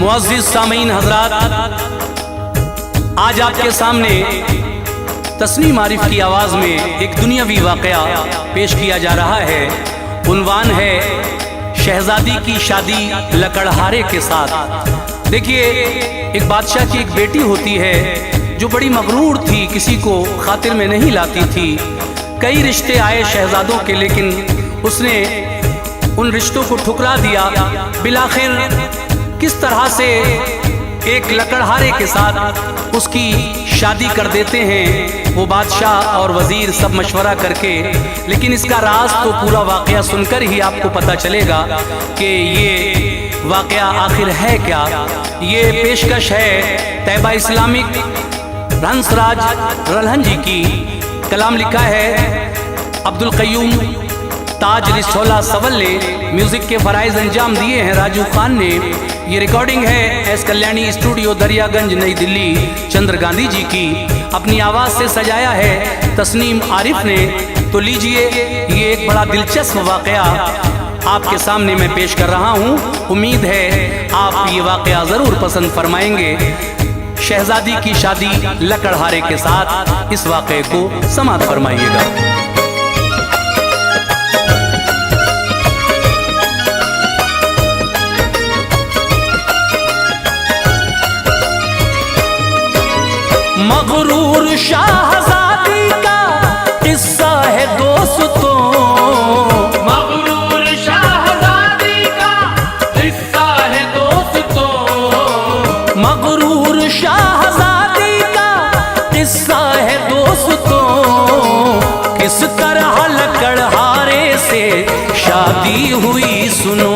मुअज़्ज़िज़ सामीन हज़रात, आज आपके सामने तस्नीम आरिफ की आवाज़ में एक दुनियावी वाक़या पेश किया जा रहा है। उन्वान है शहज़ादी की शादी लकड़हारे के साथ। देखिए, एक बादशाह की एक बेटी होती है जो बड़ी मगरूर थी, किसी को खातिर में नहीं लाती थी। कई रिश्ते आए शहज़ादों के, लेकिन उसने उन रिश्तों को ठुकरा दिया। बिलाखिर किस तरह से एक लकड़हारे के साथ उसकी शादी कर देते हैं वो बादशाह और वजीर सब मशवरा करके। लेकिन इसका राज तो पूरा वाक़या सुनकर ही आपको पता चलेगा कि ये वाक़या आखिर है क्या। ये पेशकश है तैयबा इस्लामिक हंसराज रल्हन जी की। कलाम लिखा है अब्दुल क़य्यूम ताज रिसोला सवल ने, म्यूजिक के फराइज अंजाम दिए हैं राजू खान ने। ये रिकॉर्डिंग है एस कल्याणी स्टूडियो दरियागंज नई दिल्ली चंद्र गांधी जी की। अपनी आवाज़ से सजाया है तस्नीम आरिफ ने। तो लीजिए, ये एक बड़ा दिलचस्प वाक़या आपके सामने मैं पेश कर रहा हूँ। उम्मीद है आप ये वाक़या ज़रूर पसंद फरमाएंगे। शहज़ादी की शादी लकड़हारे के साथ, इस वाक़े को समाअत फरमाइएगा। मगरूर शाहज़ादी का किस्सा है दोस्तों, मगरूर शाहज़ादी का किस्सा है दोस्तों, मगरूर शाहज़ादी का किस्सा है दोस्तों। किस तरह लकड़हारे से शादी हुई सुनो,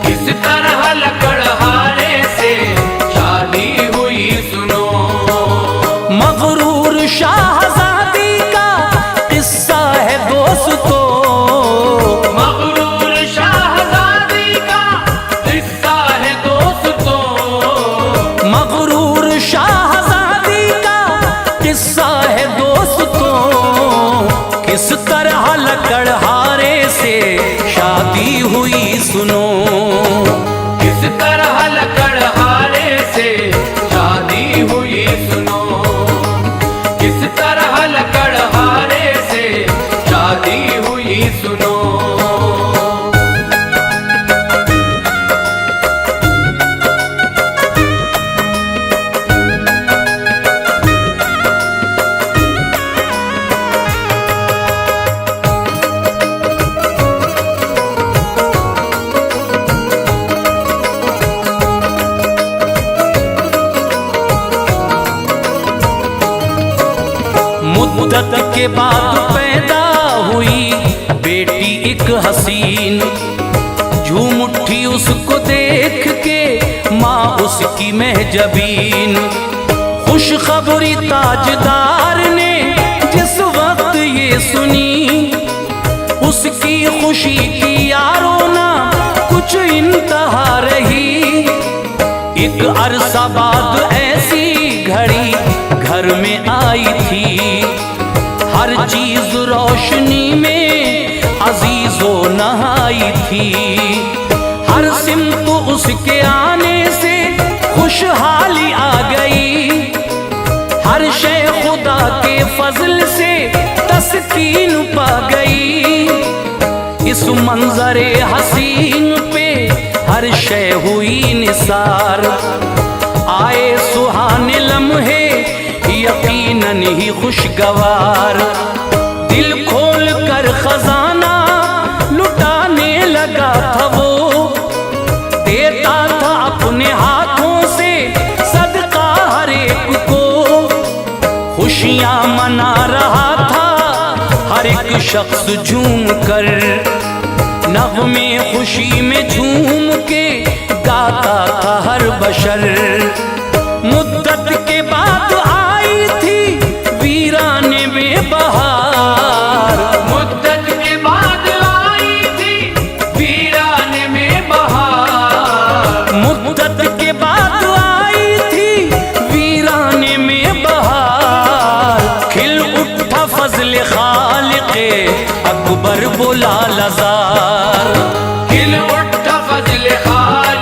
किस तरह लकड़हारे से शादी हुई सुनो। मगरूर शाहज़ादी का किस्सा है दोस्तों, मगरूर शाहज़ादी का किस्सा है दोस्तों, मगरूर शाहज़ादी का किस्सा है दोस्तों। किस तरह लकड़हारे से शादी हुई सुनो, किस तरह लकड़हारे से शादी हुई सुनो, किस तरह लकड़हारे से शादी हुई सुनो। मुद्दत के बाद पैदा हुई बेटी एक हसीन। झूम उठी उसको देख के माँ उसकी महजबीन। खुशखबरी ताजदार ने जिस वक्त ये सुनी, उसकी खुशी की यारों ना कुछ इंतहा रही। एक अरसा बाद ऐसी घड़ी घर में आई थी, हर चीज रोशनी में अजीजो नहाई थी। हर सिमत उसके आने से खुशहाली आ गई, हर शय खुदा के फजल से तस्कीन पा गई। इस मंजरे हसीन पे हर शय हुई निसार। आए सुहाने लम्हे यकीनन ही खुशगवार। दिल खोल कर खजाना लुटाने लगा था वो, देता था अपने हाथों से सदका हर एक को। खुशियां मना रहा था हर एक शख्स झूम कर, नग़्मे खुशी में झूम के गाता था हर बशर। मुद्दत के बाद आई थी वीराने में बहार, मुद्दत के बाद आई थी वीराने में बहार, मुद्दत के बाद आई थी वीराने में बहार। खिल उठा फजल खालिक़े अकबर बोला लज़ार, खिल उठा फजल खालिक़े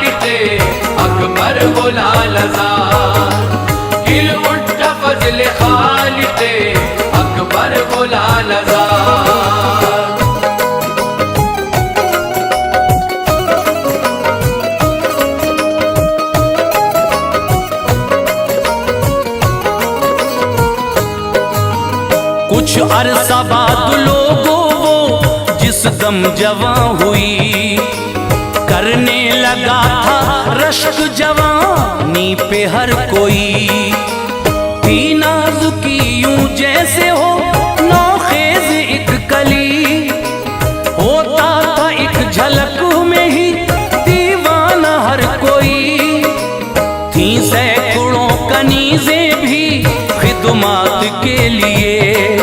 गुलाल ज़ार हिल उठा फजल खालिक़े अकबर गुलाल ज़ार। कुछ अरसा बाद लोगों वो जिस दम जवां हुई, करने लगा था रश्क जवानी पे हर कोई। थी नाजुकी यूं जैसे हो नौखेज एक कली, होता था एक झलक में ही दीवाना हर कोई। थी सैकड़ों कनीज़ें भी खिदमात के लिए,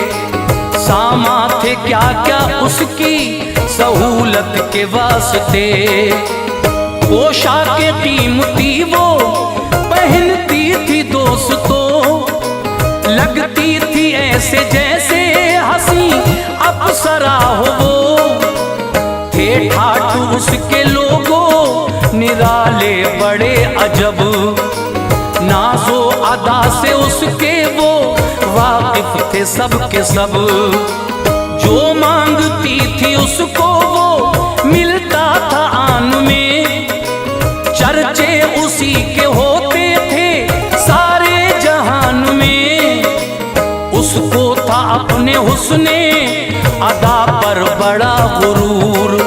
सामा थे क्या क्या उसकी सहूलत के वास्ते। पोशाके कीमती वो पहनती थी दोस्तों, लगती थी ऐसे जैसे हंसी अप्सरा हो वो। थे ठाठ उसके लोगों निराले बड़े अजब, नाजो अदा से उसके वो वाकिफ थे सब के सब। जो मांगती थी उसको वो मिलता था आन में, चर्चे उसी के होते थे सारे जहान में। उसको था अपने हुस्ने अदा पर बड़ा गुरूर,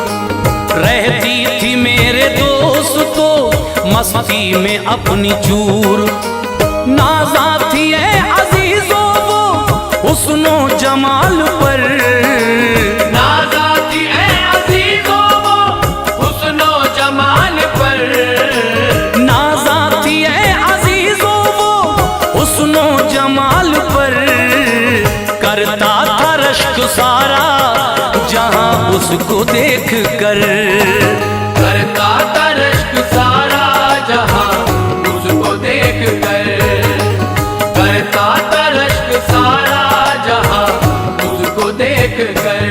रहती थी मेरे दोस्तों मस्ती में अपनी चूर। नाज़ा थी ऐ अजीजों वो हुस्नो जमाल पर, नाज़ा थी ऐ अज़ीज़ों वो हुस्नो जमाल पर। नाज़ा थी ऐ अजीजों वो हुस्नो जमाल पर। करता था रश्क सारा जहां उसको देख कर, करता था रश्क सारा जहां उसको देख कर। करता था रश्क सारा जहां उसको देख कर।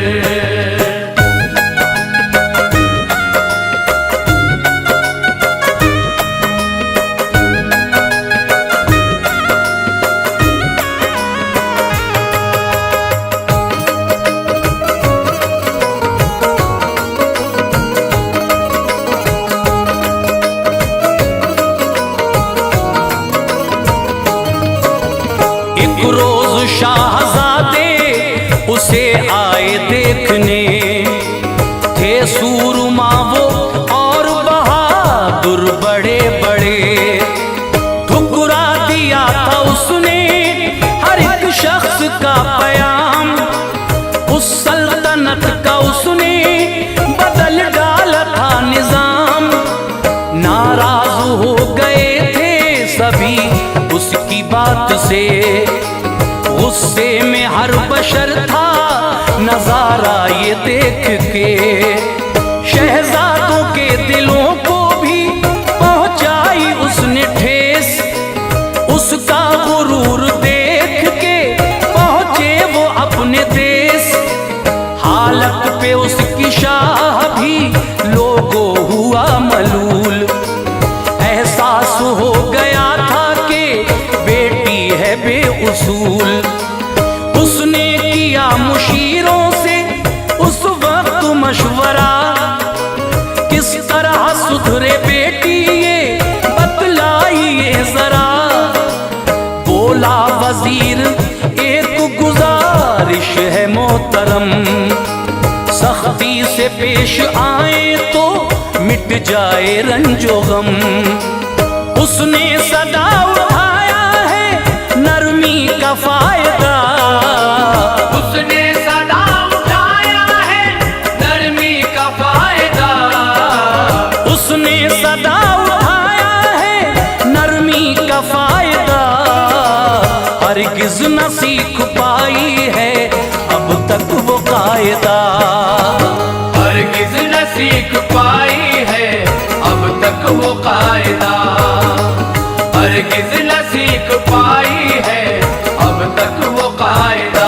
एक रोज शाहजादे उसे आए देखने, थे सूरमा वो और बहादुर बड़े बड़े। ठुकरा दिया था उसने हर एक शख्स का प्याम, उस सल्तनत का उसने बदल डाला था निजाम। नाराज हो गए थे सभी उसकी बात से, गुस्से में हर बशर था नजारा ये देख के। शहजादों के दिलों को भी पहुंचाई उसने ठेस, उसका गुरूर देख के पहुंचे वो अपने देश। हालत पे उसकी शाह भी लोगों हुआ मलूल, एहसास हो गया था कि बेटी है बेउसूल। उसने किया मुशीरों से उस वक्त मशवरा, किस तरह सुधरे बेटी ये बतलाइए जरा। बोला वजीर एक गुजारिश है मोहतरम, सख्ती से पेश आए तो मिट जाए रंजो गम। उसने सदा उठाया है नरमी का फायदा, उसने सदा उठाया है नरमी का फायदा। उसने सदा उठाया है नरमी का फायदा। हरगिज़ न सीख पाई है अब तक वो कायदा, हरगिज़ न सीख पाई है अब तक वो कायदा। हरगिज़ न सीख पाई है अब तक वो कायदा।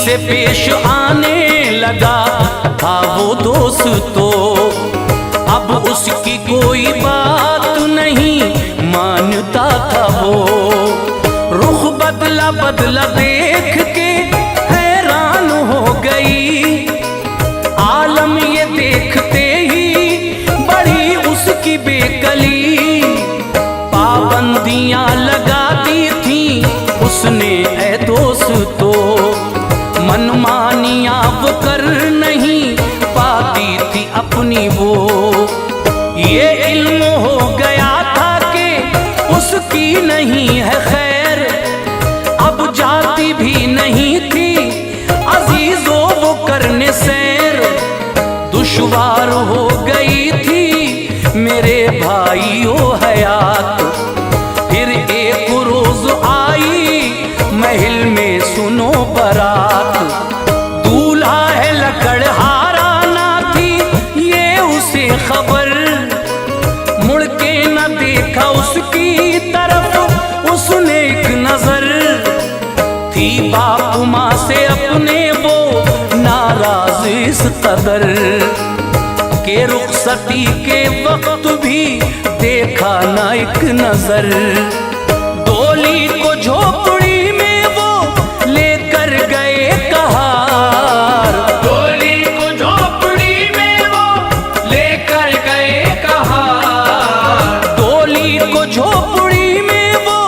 से पेश आने लगा था वो दोस्तों। अब उसकी कोई बात नहीं मानता था वो। रुख बदला बदला देख के हैरान हो गई। आलम ये देखते ही बड़ी उसकी बेकली। पाबंदियां लगा दी थी उसने ऐ दोस्तों। मनमानियां वो कर नहीं पाती थी अपनी वो। ये इल्म हो गया था कि उसकी नहीं है खैर। अब जाती भी नहीं थी अजीजों वो करने सैर। दुश्वार हो गई थी मेरे भाइयों हयात। फिर एक रोज आई महल में सुनो बारात। दूल्हा है लकड़हारा ना थी ये उसे खबर। मुड़ के न देखा उसकी तरफ उसने एक नजर। थी बाप माँ से अपने वो नाराज इस कदर के रुखसती के वक्त भी देखा ना एक नजर। डोली को झोपड़ी में वो लेकर गए कहार। डोली को झोपड़ी में वो लेकर गए कहार। डोली को झोपड़ी में वो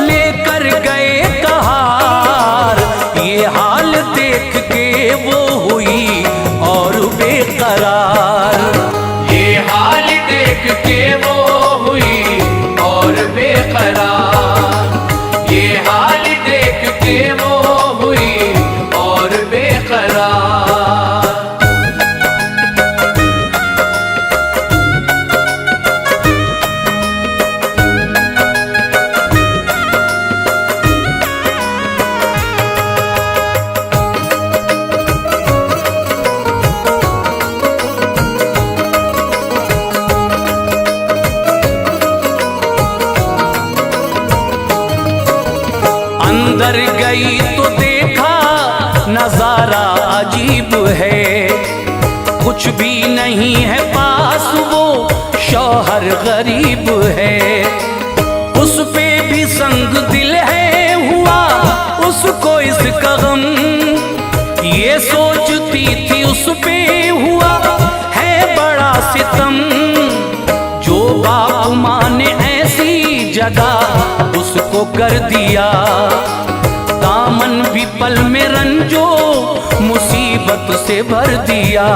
लेकर गए कहार। ये हाल देख के वो हुई और बेकरार। ये हाल देख के वो हुई और बेकरार। ये हाल देख के वो हुई और बेकरार। अंदर गई तो देखा नजारा अजीब है। कुछ भी नहीं है पास वो शौहर गरीब है। उस पे भी संग दिल है हुआ उसको इसका गम। ये सोचती थी उस पे हुआ है बड़ा सितम। जो बाप माँ ने ऐसी जगह उसको कर दिया। दामन भी पल में रंजो मुसीबत से भर दिया।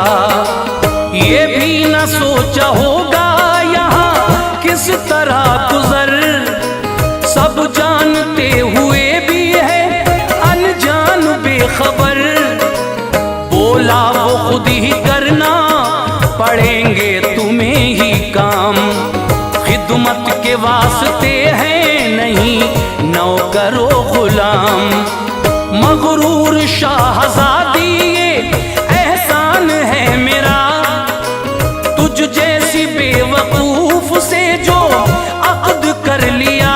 ये भी न सोचा होगा यहाँ किस तरह गुजर। सब जानते हुए भी है अनजान बेखबर। बोला वो खुद ही करना पड़ेंगे तुम्हें ही काम। खिदमत के वास्ते हैं नहीं नौकरो गुलाम। मगरूर शाहजादी ये एहसान है मेरा। तुझ जैसी बेवकूफ से जो अक़द कर लिया।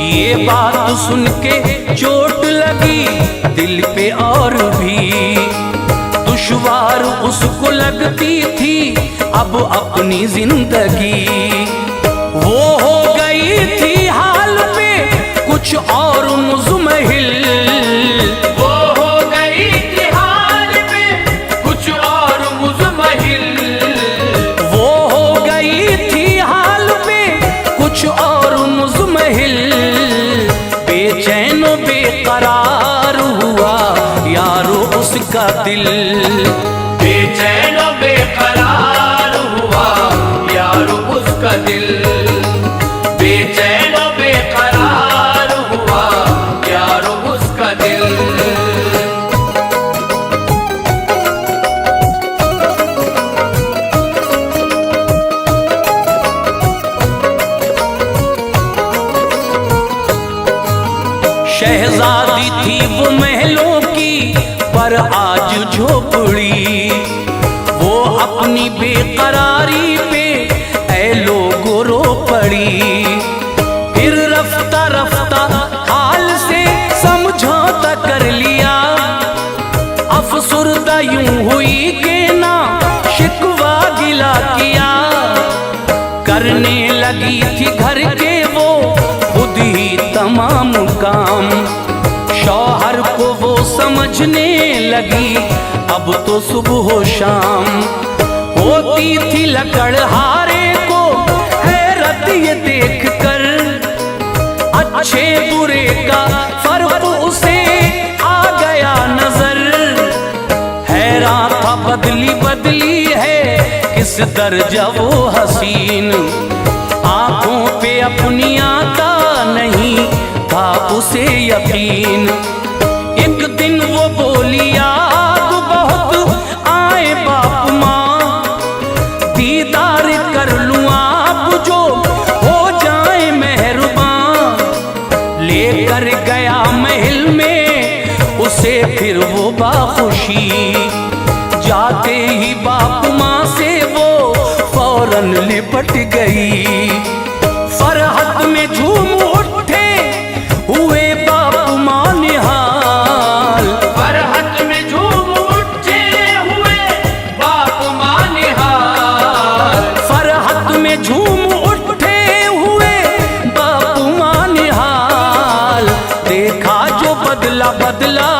ये बात सुन के चोट लगी दिल पे और भी। दुश्वार उसको लगती थी अब अपनी जिंदगी। वो हो गई थी हाल पे कुछ और मुज़महिल। वो हो गई थी हाल में कुछ और मुज़महिल। वो हो गई थी हाल पे कुछ और मुज़महिल। बेचैन बेकरार हुआ यारो उसका दिल। बेचैन बेकरार हुआ यारो उसका दिल। बेचैन बेकरार हुआ यारो उसका दिल। शहजादी थी वो महलों की पर आज झोपड़ी। वो अपनी बेकरारी पे ऐ लोगो रो पड़ी। फिर रफ्ता रफ्ता हाल से समझौता कर लिया। काम। शौहर को वो समझने लगी अब तो सुबह हो शाम। होती थी लकड़हारे को हैरत ये देख कर, अच्छे बुरे का फर्क उसे आ गया नजर। हैरान था बदली बदली है किस दर्जा वो हसीन, आंखों पे अपनी आता नहीं था उसे यकीन। एक दिन वो बोली याद बहुत आए बाप माँ, दीदार कर लूं आप जो हो जाए मेहरबान। लेकर गया महल में उसे फिर वो बाखुशी, जाते ही बाप माँ से वो फौरन लिपट गई। फरहत में झूम उठे हुए बाप माँ निहाल, फरहत में झूम उठे हुए बाप माँ निहाल। फरहत में झूम उठे हुए बाप माँ निहाल। देखा जो बदला बदला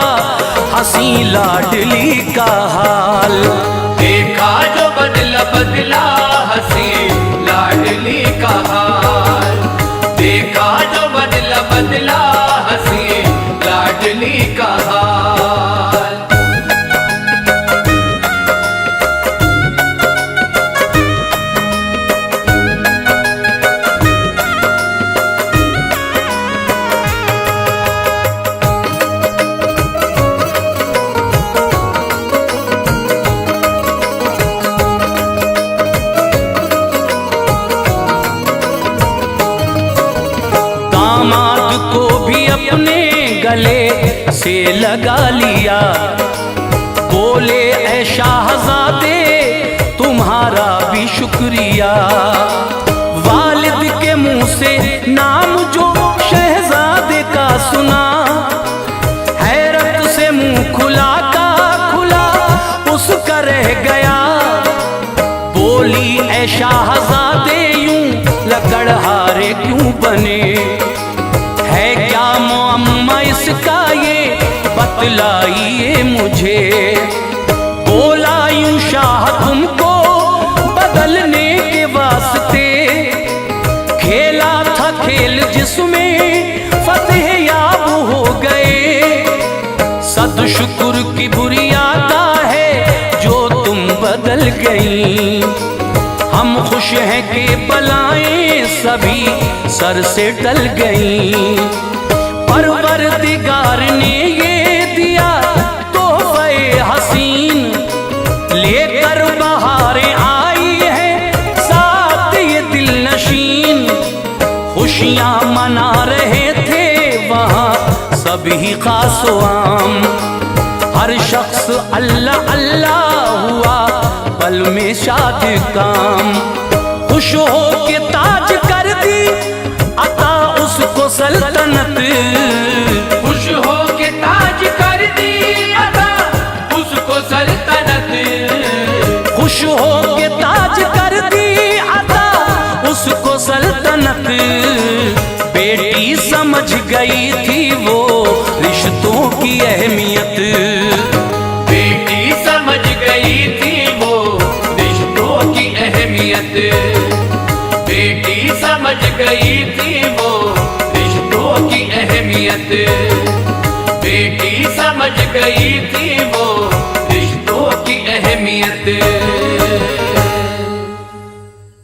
हंसी लाडली का हाल। देखा जो बदला बदला हंसी लाडली का हाल। देखा जो बदला बदला हंसी लाडली का हाल। दामाद को भी अपने गले से लगा लिया, बोले ऐ शाहजादे तुम्हारा भी शुक्रिया। वालिद के मुंह से नाम जो शहजादे का सुना, हैरत से मुंह खुला का खुला उसका रह गया। बोली ऐ शाहजादे यूं लकड़हारे क्यों बने, है क्या मुअम्मा इसका ये बतलाइए मुझे। बोला यूं शाह तुमको बदलने के वास्ते, खेला था खेल जिसमें फतेह याब हो गए। सद शुक्र की बुरी आता है जो तुम बदल गई। हम खुश हैं कि बलाएं सभी सर से टल गईं। परवरदिगार ने ये दिया तोहफे हसीन, लेकर बहारें आई हैं साथ ये दिल नशीन। खुशियां मना रहे थे वहाँ सभी खास व आम, हर शख्स अल्लाह अल्लाह हुआ पल में शाद काम। खुश हो के ताज कर दी अता उसको सल्तनत, खुश हो के ताज कर दी अता उसको सल्तनत। खुश हो के ताज कर दी अता उसको सल्तनत। बेटी समझ गई थी वो रिश्तों की अहमियत, बेटी समझ गई थी वो रिश्तों की अहमियत। बेटी समझ गई थी वो रिश्तों की अहमियत। बेटी समझ गई थी वो रिश्तों की अहमियत।